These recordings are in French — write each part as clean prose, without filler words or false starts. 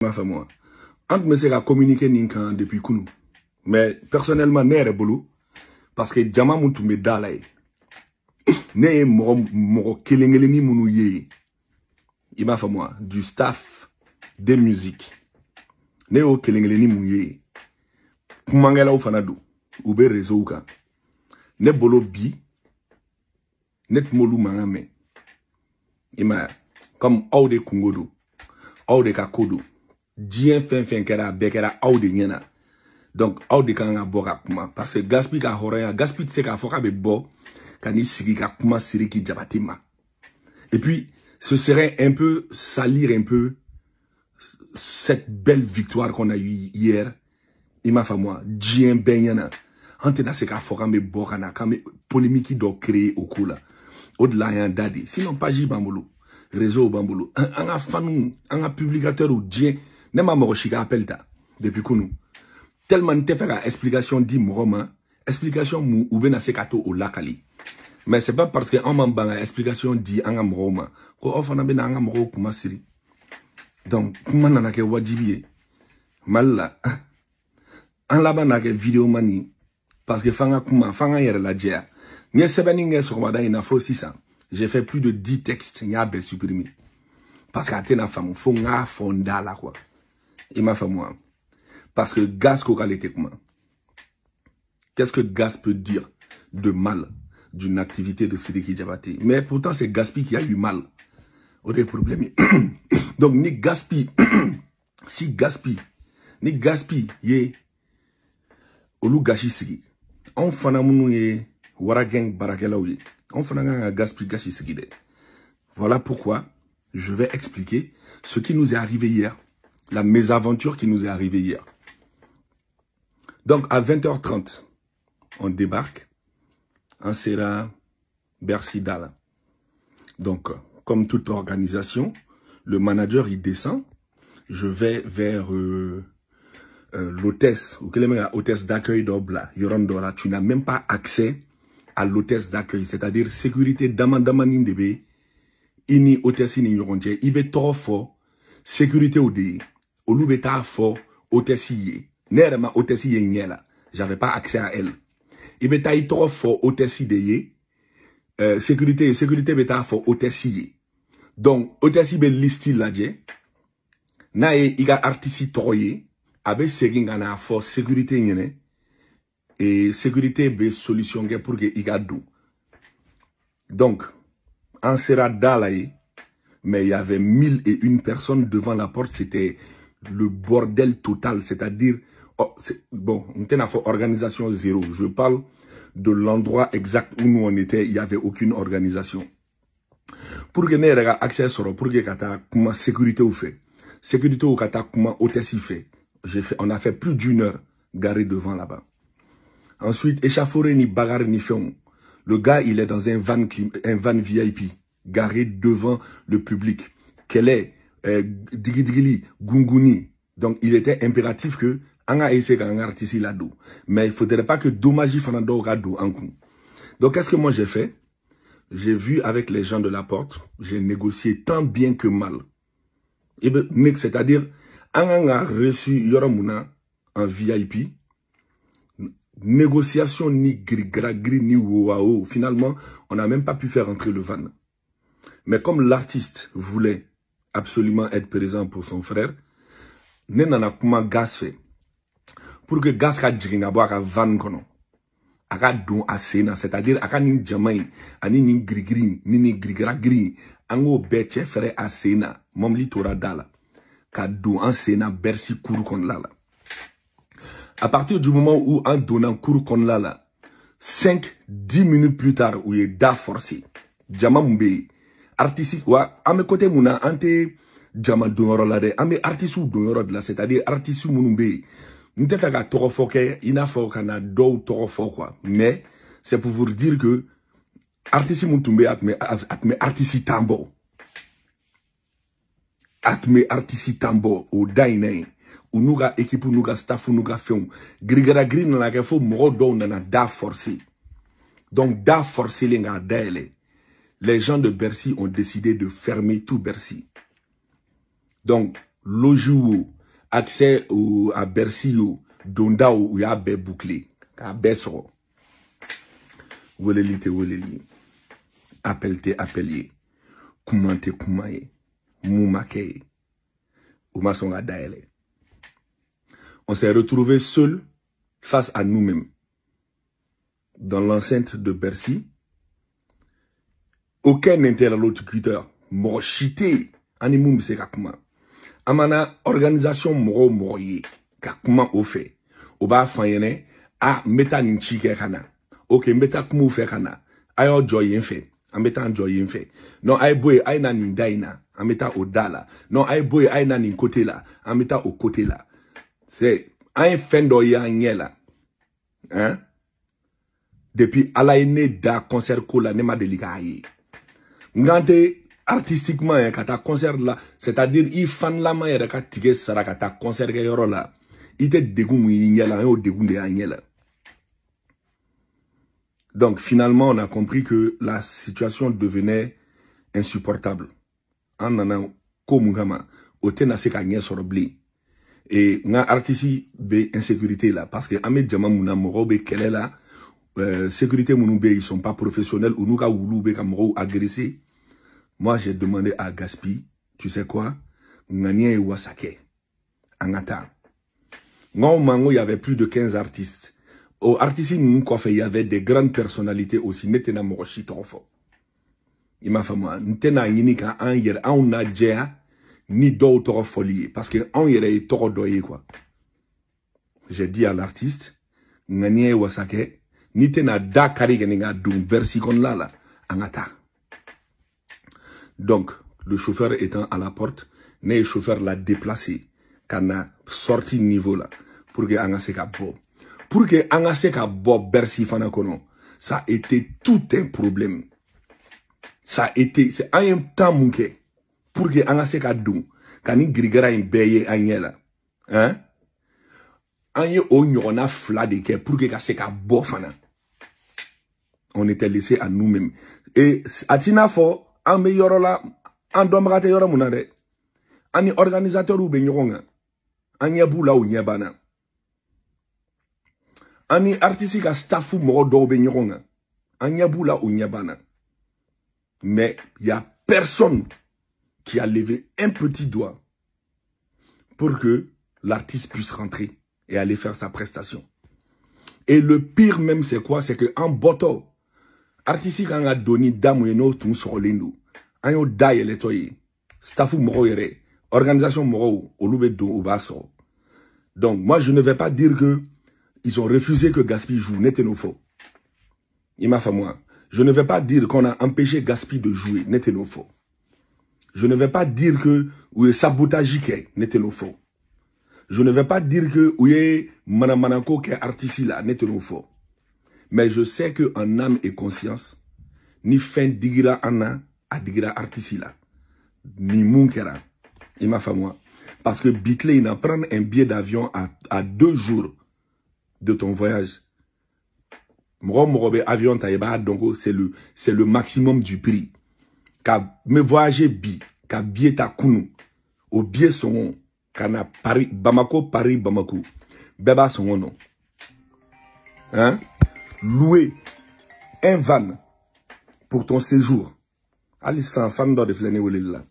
ma fait moi. Entre me sera communiquer ninkan depuis kunu. Mais personnellement, n'est bolo parce que jama muntu me dalay. Ne moro kelengeleni munu ye. Il m'a fait moi du staff de musique. Ne o kelengeleni munu ye. Kumangela ou fanado ou be réseau ka. Ne bolo bi net molu mangame. Ima comme au de kungodo, au de kakodo. Dien fin kera bekera au de nyena. Donc au de kanga boka kuma parce que gaspi ka horea, gaspi tse ka foka be bo kani sigi ka kuma siri ki jabatima. Et puis ce serait un peu salir un peu cette belle victoire qu'on a eue hier. Il m'a fait moi, dien benyana. Antena se ka foka me boka na kame polémique do créer au kula. Au-delà y a un dadi. Sinon pas j bambolo. Réseau bambolo. Un fan, un publicateur ou dien. Nema moroshika appelle ta. Depuis que nous. Tellement te fait la explication dit moroma. Explication mou ou bena sekato au lakali. Mais c'est pas parce que on m'a banga explication dit anga moroma. Ko ofana bena anga moro kuma siri. Donc, kuma nanake wajibiye. Mal en là-bas n'a que vidéo mani. Parce que fanga kuma, fanga yere la djea. Nye sebeninge sokomada ina fo 600. J'ai fait plus de 10 textes, n'a pas supprimé. Parce qu'à t'en femme, faut nga fonda là quoi. Il m'a fait moi. Parce que Gas qualité comment. Qu'est-ce que Gas peut dire de mal d'une activité de Sidiki Diabaté? Mais pourtant c'est Gaspi qui a eu mal. Au des problèmes. Donc ni Gaspi, si Gaspi, ni Gaspi yé, olu gashi sigi. On fana mounou yé, warageng barakela ouye. On fana nga Gaspi gashi sigi de. Voilà pourquoi je vais expliquer ce qui nous est arrivé hier. La mésaventure qui nous est arrivée hier. Donc à 20h30, on débarque. En Sera, Bercy Dala. Donc, comme toute organisation, le manager il descend. Je vais vers l'hôtesse, ou l'hôtesse d'accueil d'Obla, Yorandora. Tu n'as même pas accès à l'hôtesse d'accueil, c'est-à-dire sécurité d'Amandamanin ini hôtesse ni Yoronje. Il est trop fort, sécurité au dé. Olu beta fort, hôtesse yé. Nerema hôtesse yé nyela. J'avais pas accès à elle. Il beta trop fort, hôtesse yé. Sécurité beta fort, hôtesse yé. Donc, hôtesse yé listi la dje. Nae iga artisi toye. Abe segin na fort sécurité yene. Et sécurité be solution pour que iga dou. Donc, en Sera Dalaye, mais il y avait 1001 personnes devant la porte, c'était le bordel total, c'est-à-dire, oh, bon, on était dans organisation zéro. Je parle de l'endroit exact où nous on était, il n'y avait aucune organisation. Pour que nous ayons accès sur, pour que nous sécurité ou fait, sécurité ou kata comment hôtesse fait, on a fait plus d'1 heure garé devant là-bas. Ensuite, échafaudé ni bagarre ni fion. Le gars, il est dans un van VIP, garé devant le public. Quel est Digidrili, Gunguni. Donc, il était impératif que Anga essaie qu'un artiste là-dedans. Mais il ne faudrait pas que Dommage Fanado Gado en coup. Donc, qu'est-ce que moi j'ai fait? J'ai vu avec les gens de la porte, j'ai négocié tant bien que mal. C'est-à-dire, Anga a reçu Yoramuna en VIP. Négociation ni gris ni wao. Finalement, on n'a même pas pu faire entrer le van. Mais comme l'artiste voulait absolument être présent pour son frère, nenana kuma Gas fait. Pour que Gas ka djinga bo aka van kono. Aka don asena, c'est-à-dire aka nin jamai, ani nin gris ni gris, ango beche frère asena, momli tora dala. Ka don asena Bercy kourou kon lala. À partir du moment où, en donnant cours qu'on l'a 5-10 minutes plus tard, où il est da forcé, Djama Mbe, artiste, wa, à mes côtés, mouna, ante, Djama Donoro la de, à mes artistes ou Donoro de la, c'est-à-dire artiste ou Mounumbe, nous t'es à toro foke, ina fok, na do toro fok, quoi. Mais, c'est pour vous dire que, artiste Mountumbe, atme artiste tambo. Atme artiste tambo, ou daine. Ou nous ga équipe, nous ga staff, nous ga film. Grigara green na la faut moro na da forcé. Donc da forcé les nga daele. Les gens de Bercy ont décidé de fermer tout Bercy. Donc l'ojo accès à Bercy ou Donda où il y a bé bouclé. À Bessoro. Woleli te woleli. Appel te appelé. Koumante koumaye. Moumake. Oumasonga daele. On s'est retrouvés seuls face à nous-mêmes. Dans l'enceinte de Bercy. Aucun interlocuteur. Mochité. Animoum se kakuma. Amana organisation moro moroye. Kakuma au fait. Oba fanyene. A meta ninchi ke kana. Ok, meta kumu fe kana. Ayo joy fait. A meta joy fait. Non, ay boy, ay na nindaina. A meta odala. Non, ay boy, ay na nin côté là. A meta au côté là. C'est un fendo ya nyela. Hein? Depuis alaine da concert ko la nema delika aye. Ngante artistiquement hein, kata concert là, c'est-à-dire il fan la ma yere ka tige sara kata concert ke yoro là. Ite dégoût nyela, yo dégoût de nyela. Donc finalement, on a compris que la situation devenait insupportable. En anant komungama, otena se ka nye sorobli. Et nga artisi be insécurité là parce que ame jama muna moro be kele là sécurité munu be ils sont pas professionnels ou nous ka wulu be ka moro agressé. Moi j'ai demandé à Gaspi, tu sais quoi? Ngania e wasake. Angata. Ngon mango il y avait plus de 15 artistes. Au artistes il y avait des grandes personnalités aussi. Netena moro chitofo. Il m'a fait moi. Ntena ngini ka an yer an na djea. Ni d'autres folies. Parce que on y est trop doyé, quoi. J'ai dit à l'artiste, Nganie Wasake, ni tena da kari geninga dum bersi kon la, angata. Donc, le chauffeur étant à la porte, le chauffeur l'a déplacé, kana sorti niveau là, pour que angaseka bo. Pour que angaseka bo bersi fanakono, ça a été tout un problème. Ça a été, c'est un temps mouké. Pour que angaseka dou, kani grigara in beye anyela, hein? Anye o nyona fla de ke pour que kaseka bofana. On était laissé à nous-mêmes. Et atina fo, en meilleur là, en domrate yora munade, ani organisateur ou benyoronga, anya boula ou nyabana, ani artistique staffu moro do benyoronga, anya boula ou nyabana. Mais il y a personne qui a levé un petit doigt pour que l'artiste puisse rentrer et aller faire sa prestation. Et le pire même, c'est quoi? C'est que en boto, artiste quand a donné d'amoyeno tout sur l'indo, ayo daye le toye, staffu moro yere, organisation moro, olube do obaso. Donc moi je ne vais pas dire que ils ont refusé que Gaspi joue, n'était nos faux. Il m'a fait moi. Je ne vais pas dire qu'on a empêché Gaspi de jouer, n'était nos faux. Je ne vais pas dire que ou sabotage n'était nos faux. Je ne vais pas dire que ou manamanako qui est artiste là n'était nos faux. Mais je sais que en âme et conscience, ni fin digira anna a digira artiste là, ni munkera. Il m'a fait moi. Parce que Bitley il a prendre un billet d'avion à 2 jours de ton voyage. Morobe avion taïba donc c'est le maximum du prix. Ka me voyager ka billet ta kunu au billet son kana Paris Bamako beba son non. Hein? Louer un van pour ton séjour. Ali sans fan de flâner ou là.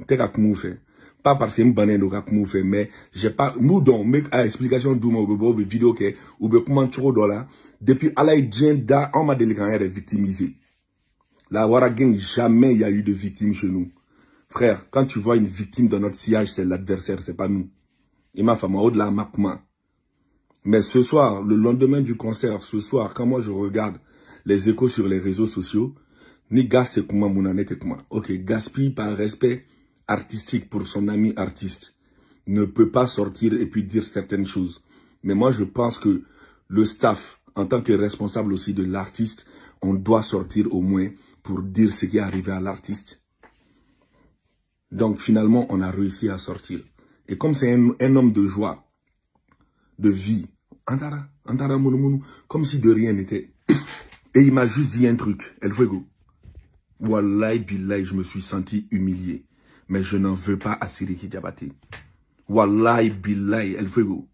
T'es ka kumu fait. Pas parce que m'bané do ka kumu fait mais j'ai pas nous donc make a explication d'où mon vidéo que ou be comment trop dollar depuis Alaï Djenda on m'a délicat victimisé. La Warageng, jamais il y a eu de victime chez nous. Frère, quand tu vois une victime dans notre sillage, c'est l'adversaire, c'est pas nous. Il m'a fait moi au-delà makma. Mais ce soir, le lendemain du concert, ce soir, quand moi je regarde les échos sur les réseaux sociaux, ni gas c'est comment mon année comment. Ok, Gaspi par respect artistique pour son ami artiste ne peut pas sortir et puis dire certaines choses. Mais moi je pense que le staff, en tant que responsable aussi de l'artiste, on doit sortir au moins pour dire ce qui est arrivé à l'artiste. Donc finalement, on a réussi à sortir. Et comme c'est un homme de joie, de vie, antara mono, comme si de rien n'était. Et il m'a juste dit un truc, El Fuego. Wallahi billahi, je me suis senti humilié. Mais je n'en veux pas à Siriki Diabaté. Wallahi billahi elle fait go.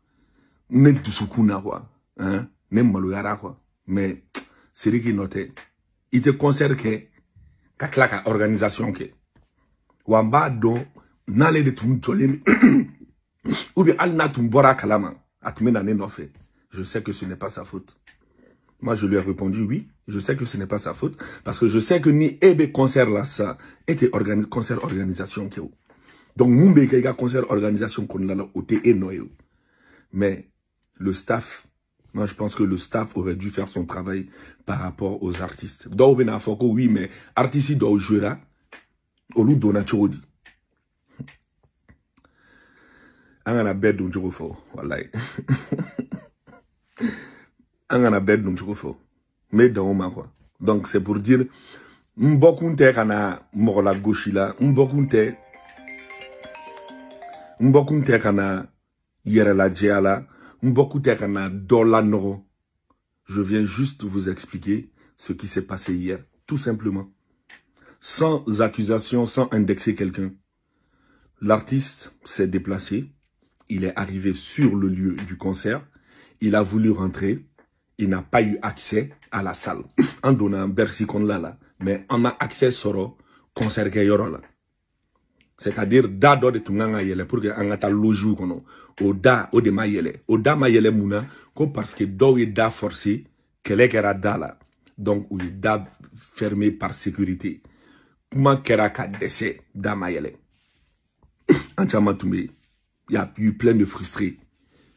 Ne dusukuna quoi. Hein? Ne maloyara quoi. Mais c'est qui notait. Il te concerne que la organisation que. Wamba don n'allez de tout jolé ou bien al na tumbora kalama atmena ne no fait. Je sais que ce n'est pas sa faute. Moi, je lui ai répondu oui. Je sais que ce n'est pas sa faute. Parce que je sais que ni ebe concert là, ça était concert organisation. Donc, Mumbe Kega concert organisation qu'on l'a ôté et noyau. Mais le staff, moi, je pense que le staff aurait dû faire son travail par rapport aux artistes. Donc, oui, mais artistes doivent jouer là. Au lieu de Chodi. Angana bed d'un jour fort. Wallahi. Angana bed d'un jour fort. Mais dans ma quoi. Donc c'est pour dire mbokunte kana mola gauche là, mbokunte kana yere la djala, mbokunte kana dola no. Je viens juste vous expliquer ce qui s'est passé hier, tout simplement. Sans accusation, sans indexer quelqu'un. L'artiste s'est déplacé, il est arrivé sur le lieu du concert, il a voulu rentrer. Il n'a pas eu accès à la salle. En donnant Bercy qu'on l'a là. Mais on a accès sur le concert que yoro là. C'est-à-dire, da do de tunganga yele pour que on ata lojou kono. O da, o de ma yele. O da ma yele mouna, ko parce que do est da forcé, kele kera da là. Donc, ou est da fermé par sécurité. Comment kera ka décès da ma yele. Entièrement tombé. Il y a eu plein de frustrés.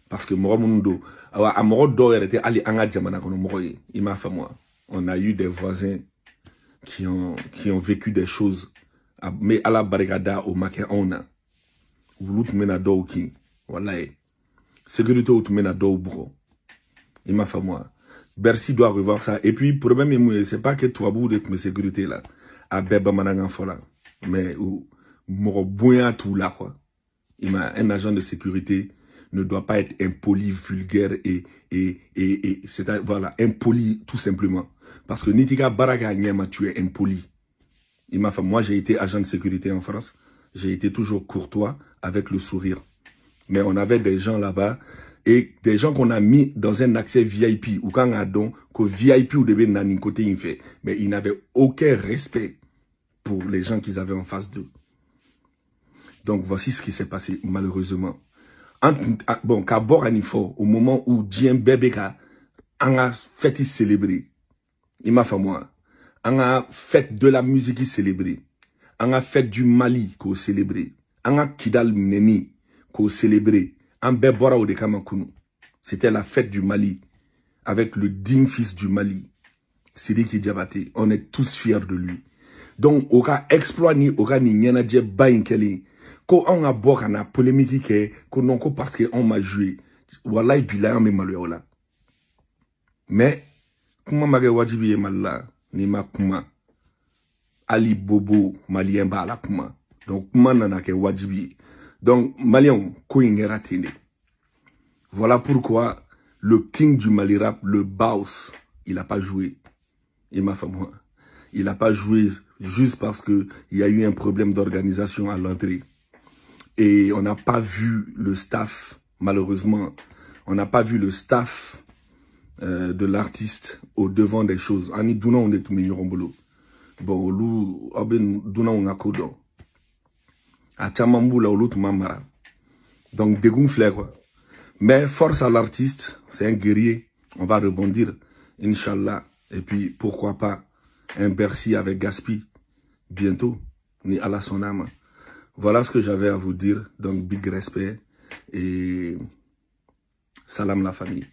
Parce que Moromundo, à Morodo, il était allé en Adjamana, il m'a fait moi. On a eu des voisins qui ont vécu des choses. Mais à la barricade, au Maké, on a. Ou l'autre mena do qui. Voilà. Sécurité ou mena do bro. Il m'a fait moi. Bercy doit revoir ça. Et puis, problème, c'est pas que toi, bout de mes sécurités là. À Beba Manangan Fola. Mais, ou, Moroboya tout là, quoi. Il m'a un agent de sécurité. Ne doit pas être impoli, vulgaire et c'est voilà, impoli tout simplement. Parce que Nitika Baraka Nyama, tu es impoli. Il m'a fait, moi j'ai été agent de sécurité en France, j'ai été toujours courtois avec le sourire. Mais on avait des gens là-bas et des gens qu'on a mis dans un accès VIP ou quand on a donc que VIP ou début n'a côté il fait, mais ils n'avaient aucun respect pour les gens qu'ils avaient en face d'eux. Donc voici ce qui s'est passé malheureusement. Bon, Kabor Anifo, au moment où Dien Bebeka a fait célébrer, il m'a fait moi, a fait de la musique célébrer, a fait du Mali qu'on célébrer, a Kidal Neni qu'on célébrer, en Bebora ou de Kamakunu. C'était la fête du Mali, avec le digne fils du Mali, Sidiki Diabaté. On est tous fiers de lui. Donc, au cas exploit ni au cas ni nyana dje bainkeli. Ko on a boire na polémique que ko non ko parce que on m'a joué. Wallahi bilan me maliola. Mais comment m'a wajibi malla ni ma kuma Ali Bobo malien ba la kuma. Donc comment nana ke wajibi. Donc malien ko ingera tene. Voilà pourquoi le king du Mali rap, le Baus, il a pas joué. Il m'a fait moi. Il a pas joué juste parce que il y a eu un problème d'organisation à l'entrée. Et on n'a pas vu le staff, malheureusement, on n'a pas vu le staff de l'artiste au devant des choses. Ani Douna on est tout mignon boulot. Bon, Lou, Douna on a kodo. A Chamamboula ou l'autre mamara. Donc dégonflé quoi. Mais force à l'artiste, c'est un guerrier. On va rebondir, Inch'Allah. Et puis pourquoi pas un Bercy avec Gaspi bientôt, ni à la son âme. Voilà ce que j'avais à vous dire. Donc, big respect et salam la famille.